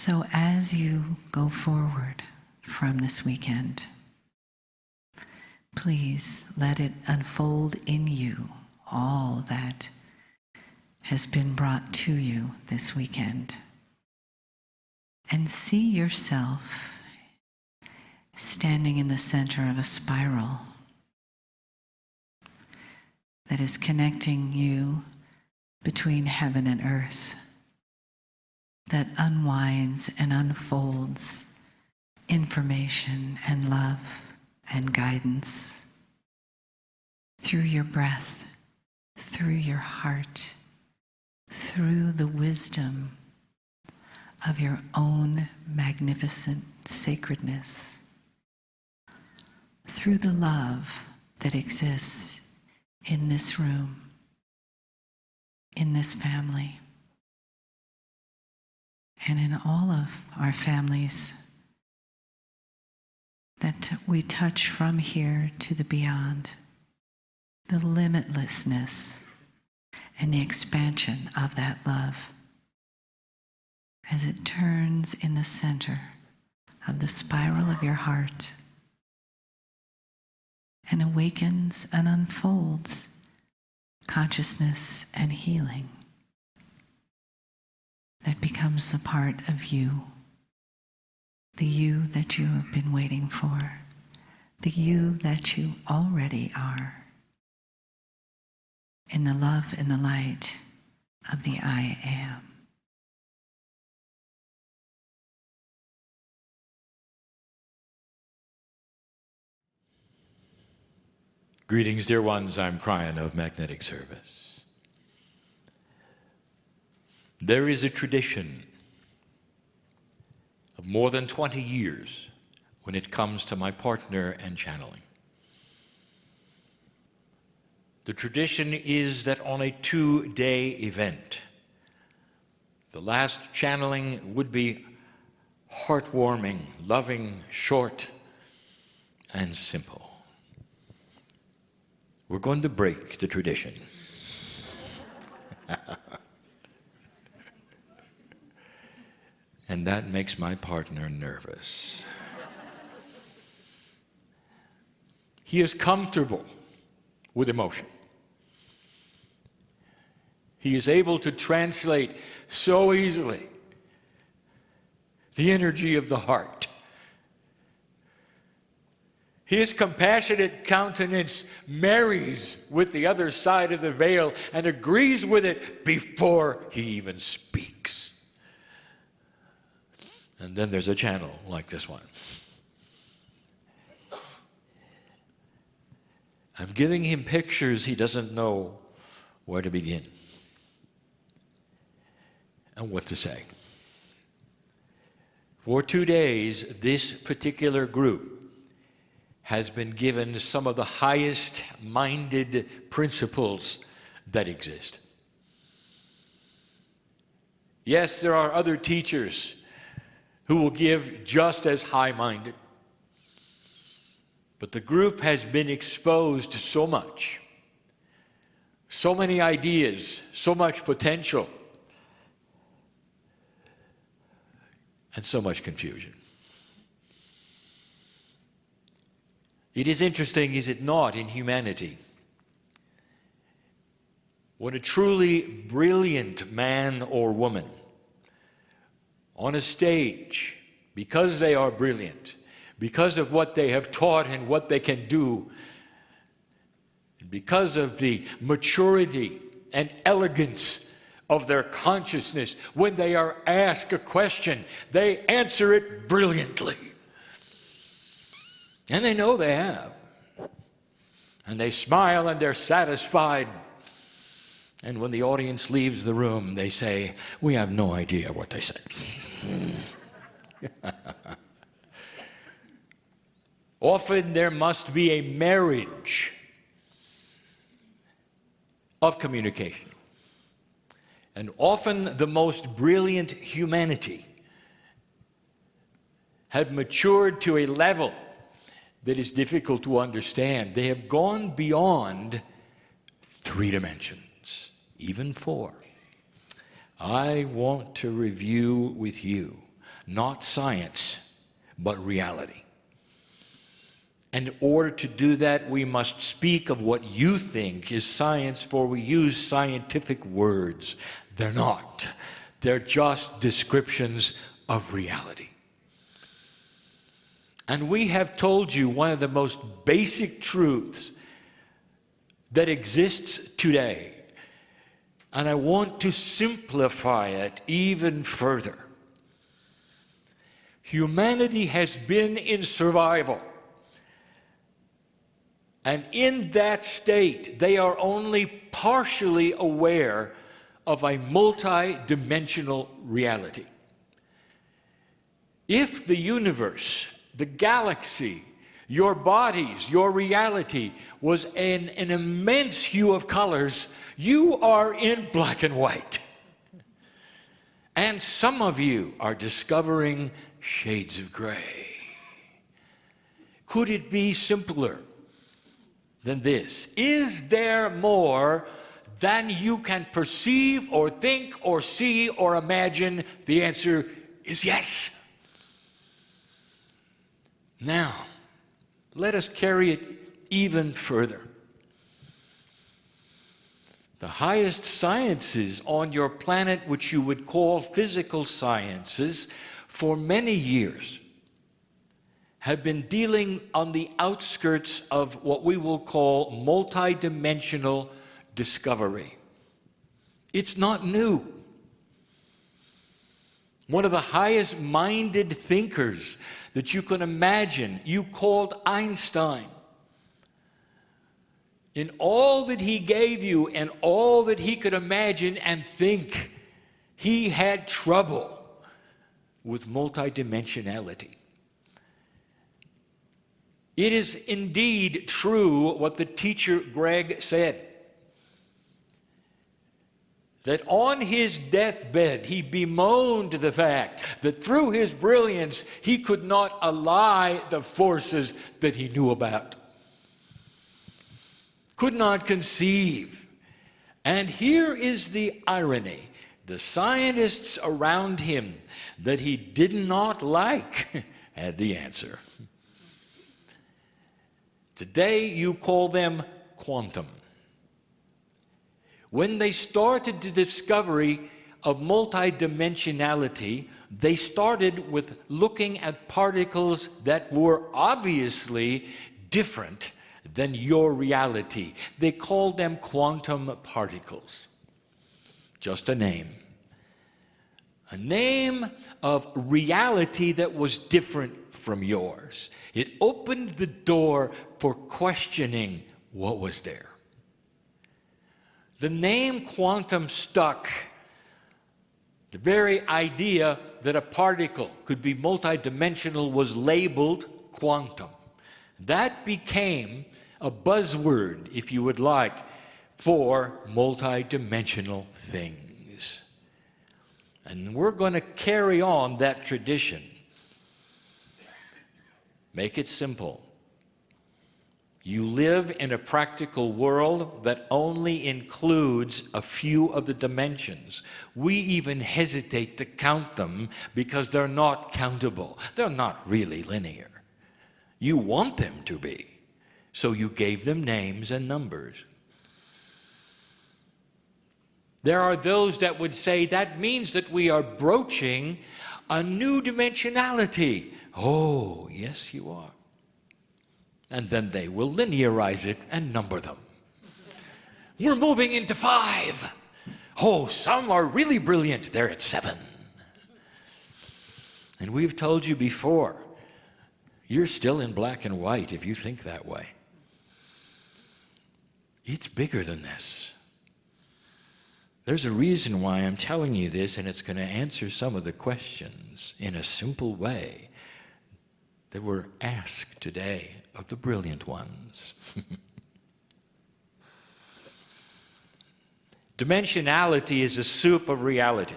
So as you go forward from this weekend, please let it unfold in you all that has been brought to you this weekend. And see yourself standing in the center of a spiral that is connecting you between heaven and earth, that unwinds and unfolds information and love and guidance through your breath, through your heart, through the wisdom of your own magnificent sacredness, through the love that exists in this room, in this family, and in all of our families that we touch from here to the beyond, the limitlessness and the expansion of that love as it turns in the center of the spiral of your heart and awakens and unfolds consciousness and healing that becomes the part of you, the you that you have been waiting for, the you that you already are, in the love and the light of the I am. Greetings, dear ones. I'm Kryon of Magnetic Service. There is a tradition of more than 20 years when it comes to my partner and channeling. The tradition is that on a 2-day event, the last channeling would be heartwarming, loving, short, and simple. We're going to break the tradition. And that makes my partner nervous. He is comfortable with emotion. He is able to translate so easily the energy of the heart. His compassionate countenance marries with the other side of the veil and agrees with it before he even speaks. And then there's a channel like this one. I'm giving him pictures he doesn't know where to begin and what to say. For 2 days, this particular group has been given some of the highest-minded principles that exist. Yes, there are other teachers who will give just as high-minded, but the group has been exposed to so much, so many ideas, so much potential, and so much confusion. It is interesting, is it not, in humanity, when a truly brilliant man or woman on a stage, because they are brilliant, because of what they have taught and what they can do, because of the maturity and elegance of their consciousness, when they are asked a question, they answer it brilliantly. And they know they have. And they smile and they're satisfied. And when the audience leaves the room, they say, "We have no idea what they said." Often there must be a marriage of communication. And often the most brilliant humanity have matured to a level that is difficult to understand. They have gone beyond 3 dimensions, even 4. I want to review with you not science, but reality. And in order to do that, we must speak of what you think is science, for we use scientific words. They're not. They're just descriptions of reality. And we have told you one of the most basic truths that exists today. And I want to simplify it even further. Humanity has been in survival. And in that state, they are only partially aware of a multi-dimensional reality. If the universe, the galaxy, your bodies, your reality was an immense hue of colors, you are in black and white. And some of you are discovering shades of gray. Could it be simpler than this? Is there more than you can perceive or think or see or imagine? The answer is yes. Now, let us carry it even further. The highest sciences on your planet, which you would call physical sciences, for many years have been dealing on the outskirts of what we will call multidimensional discovery. It's not new. One of the highest minded thinkers that you can imagine, you called Einstein. In all that he gave you and all that he could imagine and think, he had trouble with multidimensionality. It is indeed true what the teacher Greg said, that on his deathbed he bemoaned the fact that through his brilliance he could not ally the forces that he knew about, could not conceive. And here is the irony. The scientists around him that he did not like had the answer. Today you call them quantum. When they started the discovery of multidimensionality, they started with looking at particles that were obviously different than your reality. They called them quantum particles. Just a name. A name of reality that was different from yours. It opened the door for questioning what was there. The name quantum stuck. The very idea that a particle could be multidimensional was labeled quantum. That became a buzzword, if you would like, for multidimensional things. And we're going to carry on that tradition. Make it simple. You live in a practical world that only includes a few of the dimensions. We even hesitate to count them because they're not countable. They're not really linear. You want them to be, so you gave them names and numbers. There are those that would say that means that we are broaching a new dimensionality. Oh, yes, you are. And then they will linearize it and number them. We're moving into 5. Oh, some are really brilliant. They're at 7. And we've told you before, you're still in black and white if you think that way. It's bigger than this. There's a reason why I'm telling you this, and it's going to answer some of the questions in a simple way that were asked today of the brilliant ones. Dimensionality is a soup of reality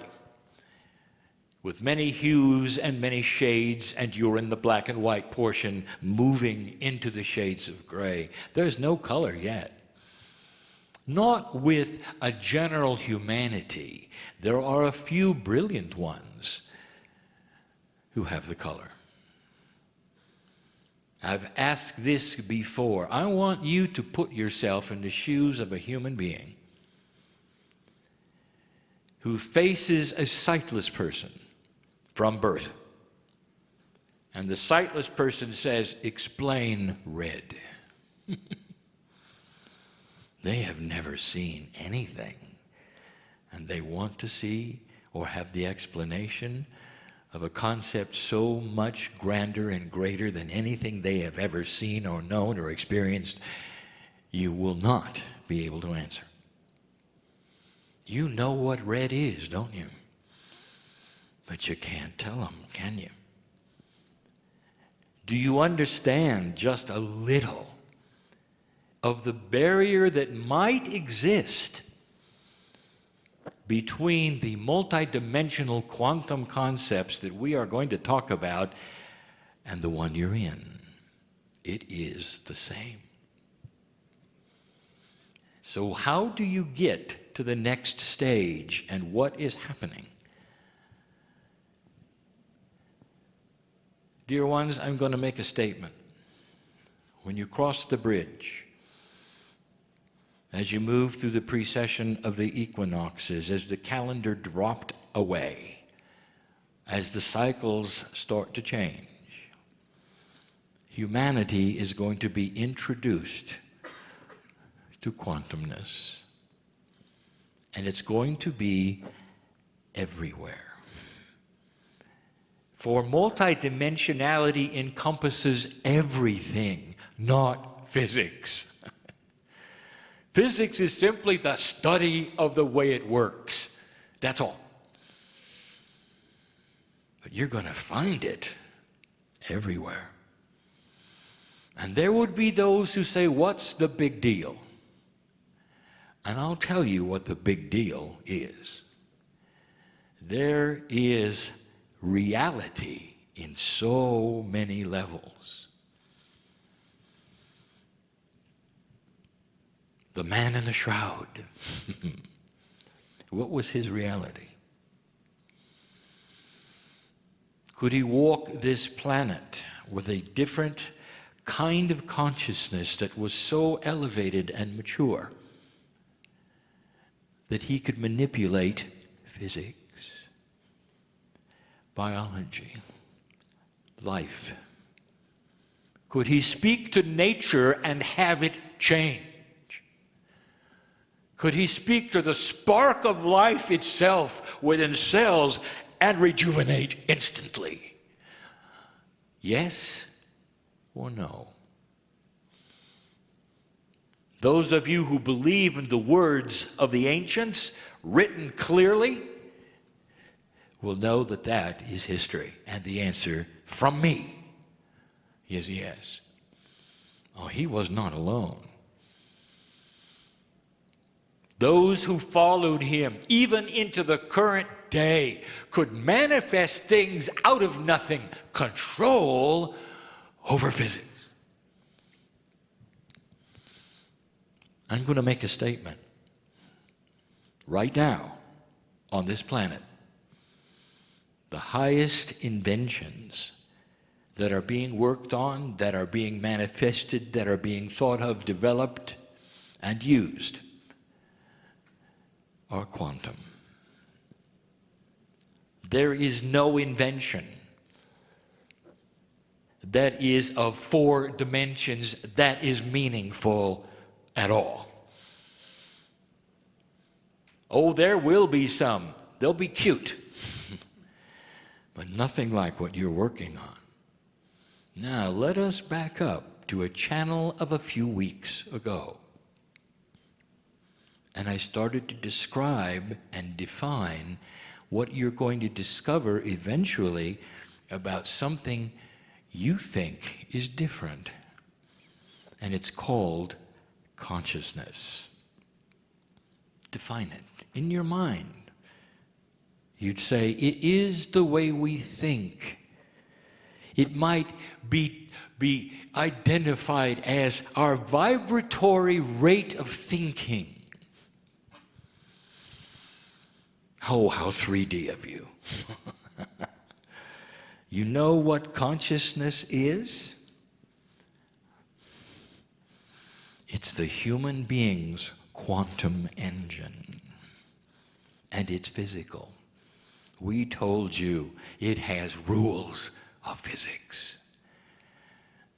with many hues and many shades, and you're in the black and white portion moving into the shades of gray. There's no color yet. Not with a general humanity. There are a few brilliant ones, who have the color. I've asked this before. I want you to put yourself in the shoes of a human being who faces a sightless person from birth. And the sightless person says, "Explain red." They have never seen anything, and they want to see or have the explanation of a concept so much grander and greater than anything they have ever seen or known or experienced. You will not be able to answer. You know what red is, don't you? But you can't tell them, can you? Do you understand just a little of the barrier that might exist between the multidimensional quantum concepts that we are going to talk about and the one you're in? It is the same. So how do you get to the next stage, and what is happening? Dear ones, I'm going to make a statement. When you cross the bridge, as you move through the precession of the equinoxes, as the calendar dropped away, as the cycles start to change, humanity is going to be introduced to quantumness. And it's going to be everywhere. For multidimensionality encompasses everything, not physics. Physics is simply the study of the way it works. That's all. But you're going to find it everywhere. And there would be those who say, "What's the big deal?" And I'll tell you what the big deal is. There is reality in so many levels. The man in the shroud. What was his reality? Could he walk this planet with a different kind of consciousness that was so elevated and mature that he could manipulate physics, biology, life? Could he speak to nature and have it change? Could he speak to the spark of life itself within cells and rejuvenate instantly? Yes or no? Those of you who believe in the words of the ancients, written clearly, will know that that is history. And the answer from me is yes. Oh, he was not alone. Those who followed him, even into the current day, could manifest things out of nothing, control over physics. I'm going to make a statement. Right now, on this planet, the highest inventions that are being worked on, that are being manifested, that are being thought of, developed, and used are quantum. There is no invention that is of 4 dimensions that is meaningful at all. Oh, there will be some. They'll be cute. But nothing like what you're working on. Now, let us back up to a channel of a few weeks ago. And I started to describe and define what you're going to discover eventually about something you think is different. And it's called consciousness. Define it in your mind. You'd say, it is the way we think. It might be identified as our vibratory rate of thinking. Oh, how 3D of you. You know what consciousness is? It's the human being's quantum engine. And it's physical. We told you it has rules of physics.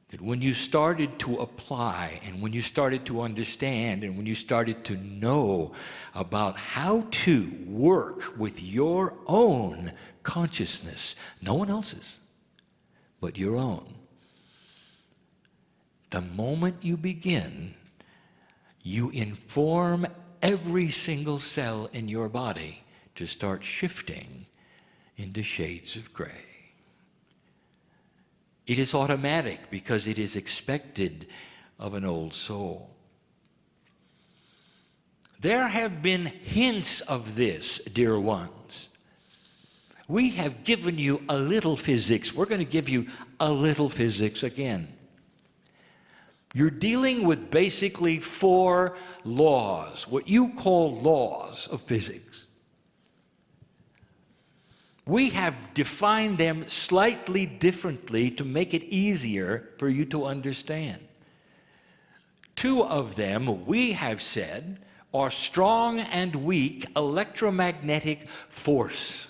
That when you started to apply, and when you started to understand, and when you started to know about how to work with your own consciousness, no one else's, but your own, the moment you begin, you inform every single cell in your body to start shifting into shades of gray. It is automatic because it is expected of an old soul. There have been hints of this, dear ones. We have given you a little physics. We're going to give you a little physics again. You're dealing with basically 4 laws, what you call laws of physics. We have defined them slightly differently to make it easier for you to understand. 2 of them, we have said, are strong and weak electromagnetic force.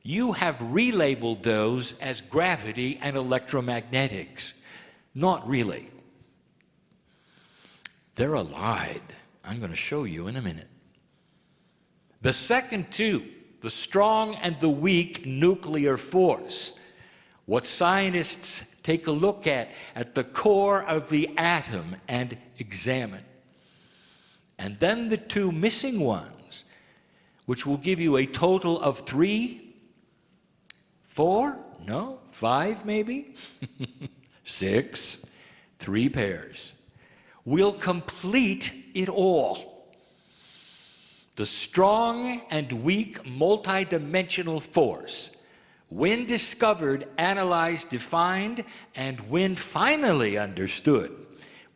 You have relabeled those as gravity and electromagnetics. Not really. They're allied. I'm going to show you in a minute. The second 2, the strong and the weak nuclear force, what scientists take a look at the core of the atom and examine. And then the 2 missing ones, which will give you a total of 3, 4, no, 5 maybe, 6, 3 pairs, will complete it all. The strong and weak multidimensional force, when discovered, analyzed, defined, and when finally understood,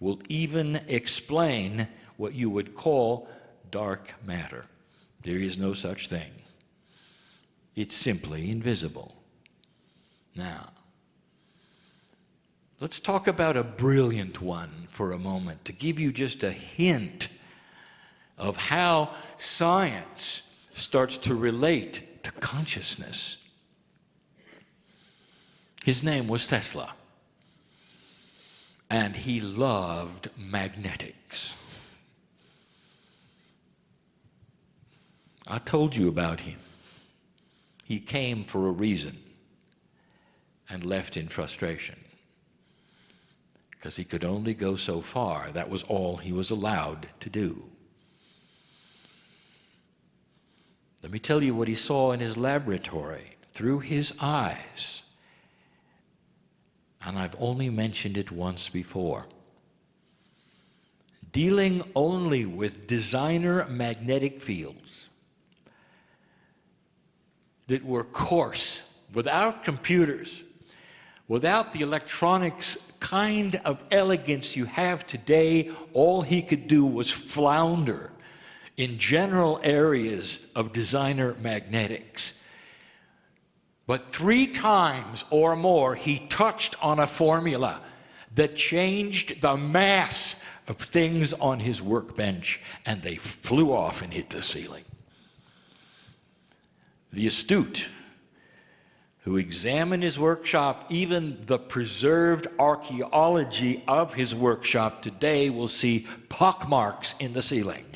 will even explain what you would call dark matter. There is no such thing. It's simply invisible. Now, let's talk about a brilliant one for a moment to give you just a hint of how science starts to relate to consciousness. His name was Tesla, and he loved magnetics. I told you about him. He came for a reason and left in frustration because he could only go so far. That was all he was allowed to do. Let me tell you what he saw in his laboratory through his eyes. And I've only mentioned it once before. Dealing only with designer magnetic fields that were coarse, without computers, without the electronics kind of elegance you have today, all he could do was flounder in general areas of designer magnetics. But 3 times or more he touched on a formula that changed the mass of things on his workbench, and they flew off and hit the ceiling. The astute who examine his workshop, even the preserved archaeology of his workshop today, will see pockmarks in the ceiling.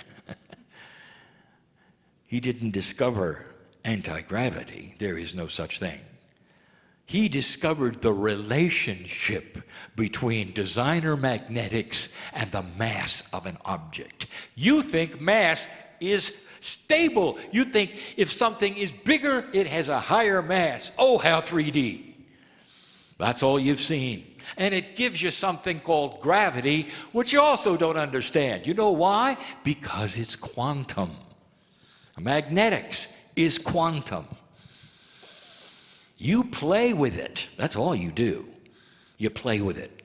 He didn't discover anti-gravity. There is no such thing. He discovered the relationship between designer magnetics and the mass of an object. You think mass is stable. You think if something is bigger, it has a higher mass. Oh, how 3D. That's all you've seen. And it gives you something called gravity, which you also don't understand. You know why? Because it's quantum. Magnetics is quantum. You play with it. That's all you do. You play with it.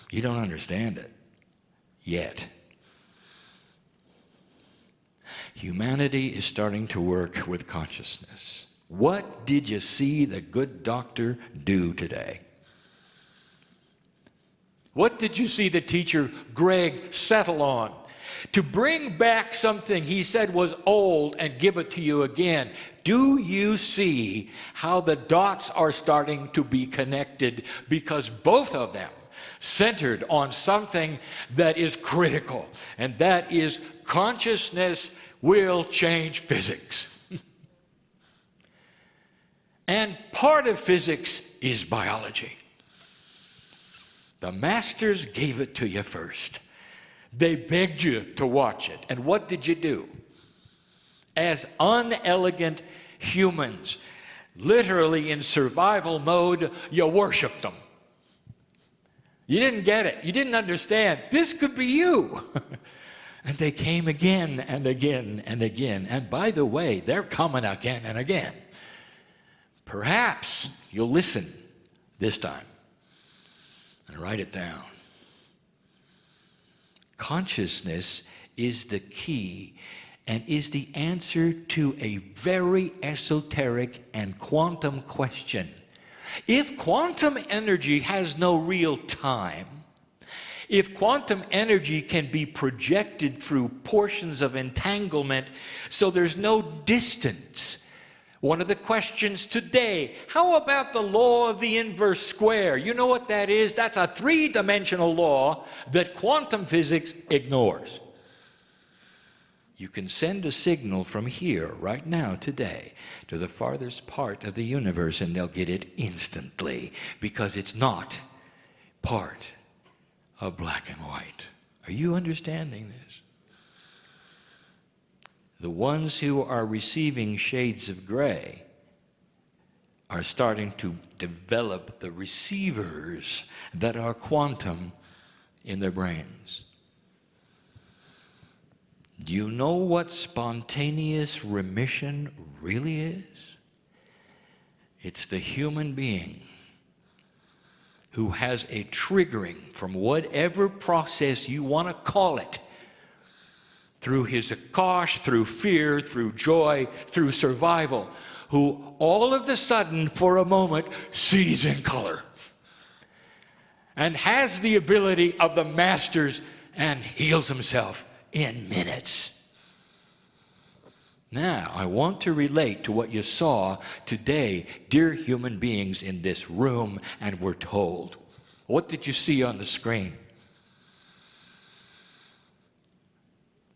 You don't understand it yet. Humanity is starting to work with consciousness. What did you see the good doctor do today? What did you see the teacher Greg settle on? To bring back something he said was old and give it to you again. Do you see how the dots are starting to be connected? Because both of them centered on something that is critical, and that is consciousness will change physics. And part of physics is biology. The masters gave it to you first. They begged you to watch it. And what did you do? As unelegant humans, literally in survival mode, you worshiped them. You didn't get it. You didn't understand. This could be you. And they came again and again and again. And by the way, they're coming again and again. Perhaps you'll listen this time and write it down. Consciousness is the key and is the answer to a very esoteric and quantum question. If quantum energy has no real time, if quantum energy can be projected through portions of entanglement so there's no distance, one of the questions today, how about the law of the inverse square? You know what that is? That's a three-dimensional law that quantum physics ignores. You can send a signal from here, right now, today, to the farthest part of the universe, and they'll get it instantly, because it's not part of black and white. Are you understanding this? The ones who are receiving shades of gray are starting to develop the receivers that are quantum in their brains. Do you know what spontaneous remission really is? It's the human being who has a triggering from whatever process you want to call it, through his akash, through fear, through joy, through survival, who all of a sudden, for a moment, sees in color and has the ability of the masters and heals himself in minutes. Now, I want to relate to what you saw today, dear human beings in this room, and were told. What did you see on the screen?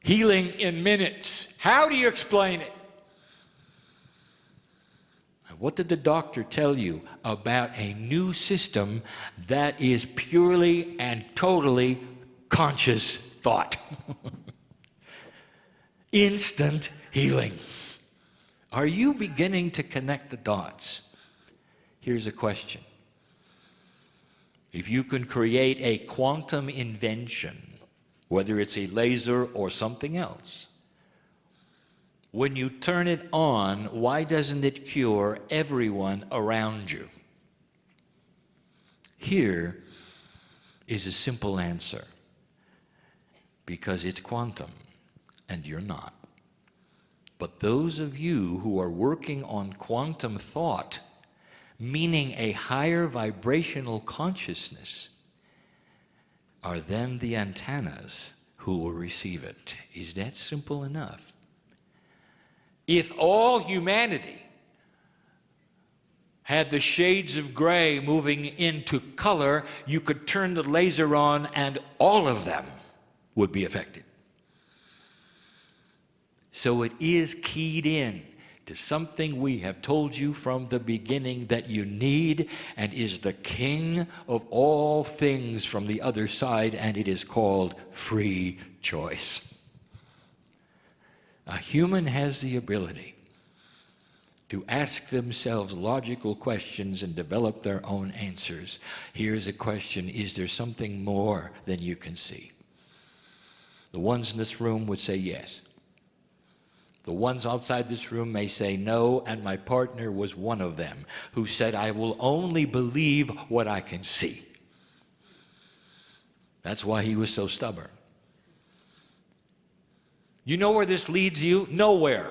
Healing in minutes. How do you explain it? What did the doctor tell you about a new system that is purely and totally conscious thought? Instant healing. Are you beginning to connect the dots? Here's a question. If you can create a quantum invention, whether it's a laser or something else, when you turn it on, why doesn't it cure everyone around you? Here is a simple answer. Because it's quantum, and you're not. But those of you who are working on quantum thought, meaning a higher vibrational consciousness, are then the antennas who will receive it. Is that simple enough? If all humanity had the shades of gray moving into color, you could turn the laser on and all of them would be affected. So it is keyed in to something we have told you from the beginning that you need, and is the king of all things from the other side, and it is called free choice. A human has the ability to ask themselves logical questions and develop their own answers. Here's a question: is there something more than you can see? The ones in this room would say yes. The ones outside this room may say no, and my partner was one of them, who said, I will only believe what I can see. That's why he was so stubborn. You know where this leads you? Nowhere.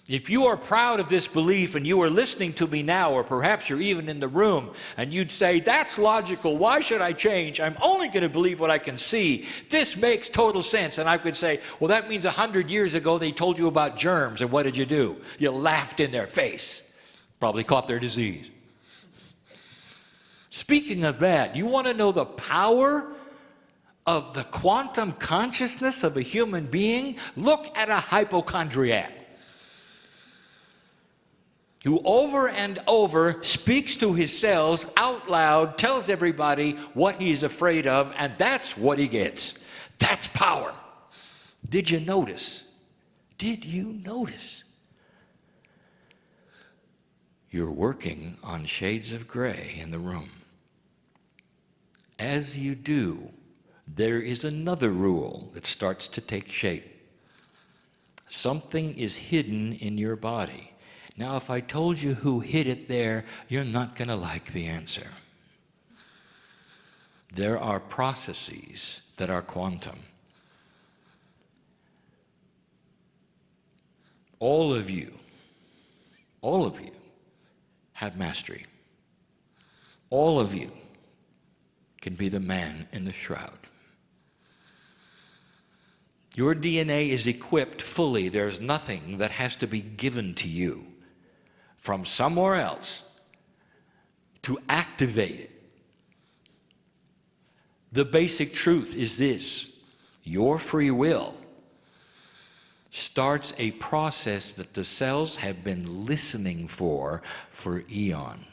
If you are proud of this belief and you are listening to me now, or perhaps you're even in the room, and you'd say, that's logical, why should I change? I'm only going to believe what I can see. This makes total sense. And I could say, well, that means 100 years ago they told you about germs, and what did you do? You laughed in their face. Probably caught their disease. Speaking of that, you want to know the power of the quantum consciousness of a human being? Look at a hypochondriac who over and over speaks to his cells out loud, tells everybody what he's afraid of, and that's what he gets. That's power. Did you notice? Did you notice? You're working on shades of gray in the room. As you do, there is another rule that starts to take shape. Something is hidden in your body. Now, if I told you who hid it there, you're not going to like the answer. There are processes that are quantum. All of you have mastery. All of you can be the man in the shroud. Your DNA is equipped fully. There's nothing that has to be given to you from somewhere else to activate it. The basic truth is this: your free will starts a process that the cells have been listening for eons.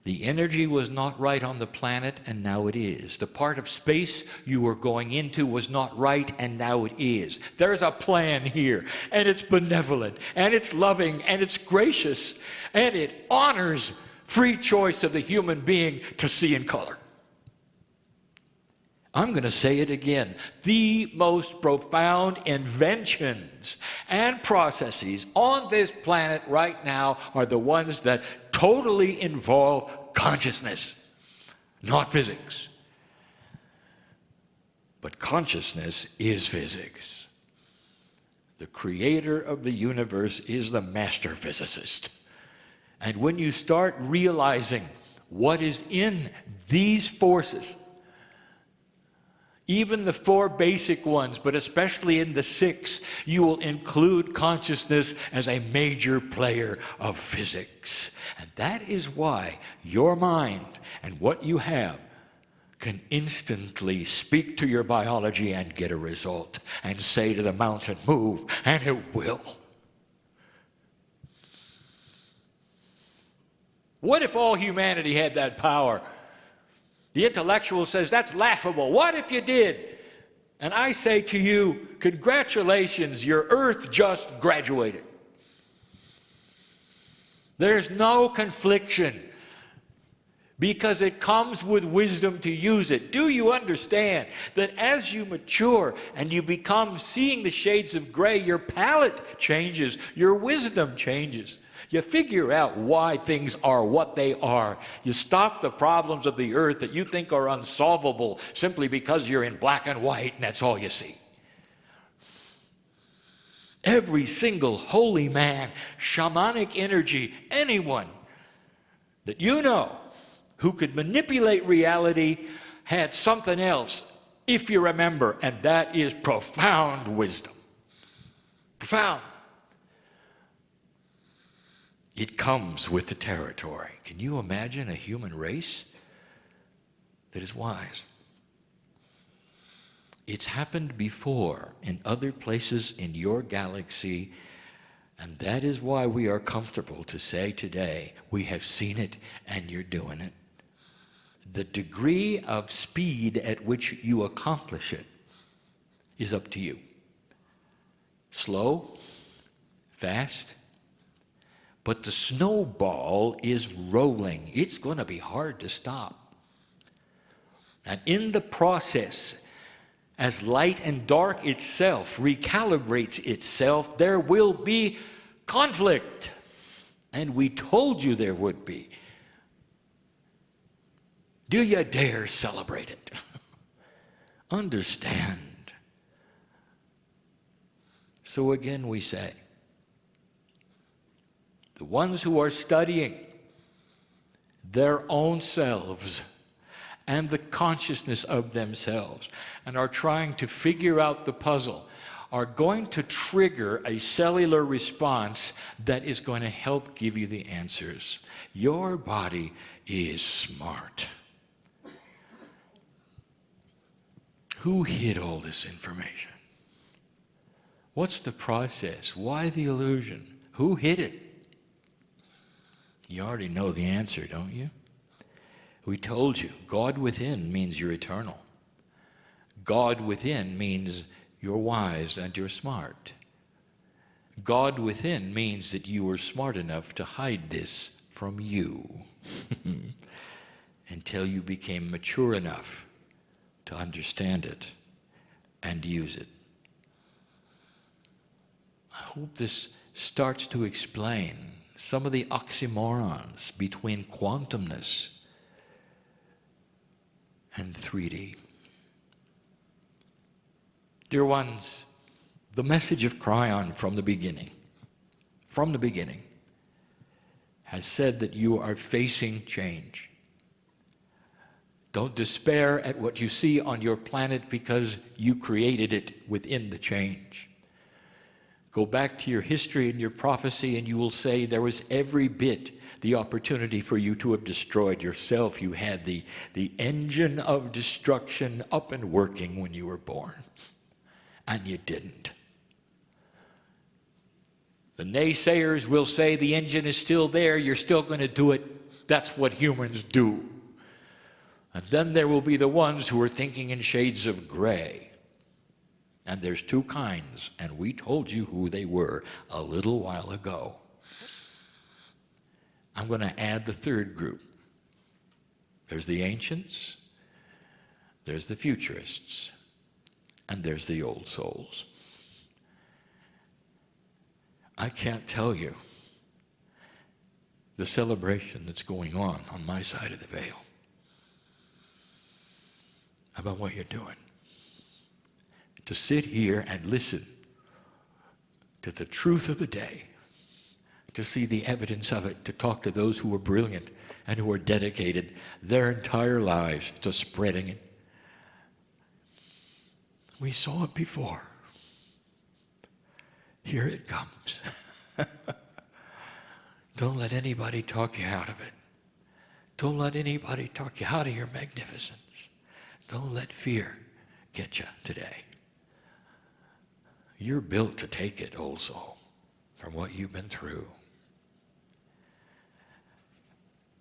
The energy was not right on the planet, and now it is. The part of space you were going into was not right, and now it is. There's a plan here, and it's benevolent, and it's loving, and it's gracious, and it honors free choice of the human being to see in color. I'm going to say it again. The most profound inventions and processes on this planet right now are the ones that totally involve consciousness, not physics. But consciousness is physics. The creator of the universe is the master physicist. And when you start realizing what is in these forces, even the 4 basic ones, but especially in the 6, you will include consciousness as a major player of physics. And that is why your mind and what you have can instantly speak to your biology and get a result, and say to the mountain, move, and it will. What if all humanity had that power? The intellectual says, that's laughable. What if you did? And I say to you, congratulations, your Earth just graduated. There's no confliction, because it comes with wisdom to use it. Do you understand that as you mature and you become seeing the shades of gray, your palate changes, your wisdom changes? You figure out why things are what they are. You stop the problems of the earth that you think are unsolvable simply because you're in black and white and that's all you see. Every single holy man, shamanic energy, anyone that you know who could manipulate reality had something else, if you remember, and that is profound wisdom. Profound. It comes with the territory. Can you imagine a human race that is wise? It's happened before in other places in your galaxy, and that is why we are comfortable to say today, we have seen it and you're doing it. The degree of speed at which you accomplish it is up to you. Slow, fast, but the snowball is rolling. It's going to be hard to stop. And in the process, as light and dark itself recalibrates itself, there will be conflict. And we told you there would be. Do you dare celebrate it? Understand. So again we say, the ones who are studying their own selves and the consciousness of themselves and are trying to figure out the puzzle are going to trigger a cellular response that is going to help give you the answers. Your body is smart. Who hid all this information? What's the process? Why the illusion? Who hid it? You already know the answer, don't you? We told you, God within means you're eternal. God within means you're wise and you're smart. God within means that you were smart enough to hide this from you until you became mature enough to understand it and use it. I hope this starts to explain some of the oxymorons between quantumness and 3D. Dear ones, the message of Kryon from the beginning, has said that you are facing change. Don't despair at what you see on your planet because you created it within the change. Go back to your history and your prophecy and you will say there was every bit the opportunity for you to have destroyed yourself. You had the engine of destruction up and working when you were born, and you didn't. The naysayers will say the engine is still there, you're still going to do it. That's what humans do. And then there will be the ones who are thinking in shades of gray. And there's two kinds, and we told you who they were a little while ago. I'm going to add the third group. There's the ancients, there's the futurists, and there's the old souls. I can't tell you the celebration that's going on my side of the veil about what you're doing. To sit here and listen to the truth of the day, to see the evidence of it, to talk to those who are brilliant and who are dedicated their entire lives to spreading it. We saw it before. Here it comes. Don't let anybody talk you out of it. Don't let anybody talk you out of your magnificence. Don't let fear get you today. You're built to take it, old soul, from what you've been through.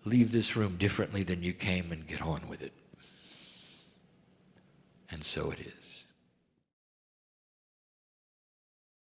Leave this room differently than you came and get on with it. And so it is.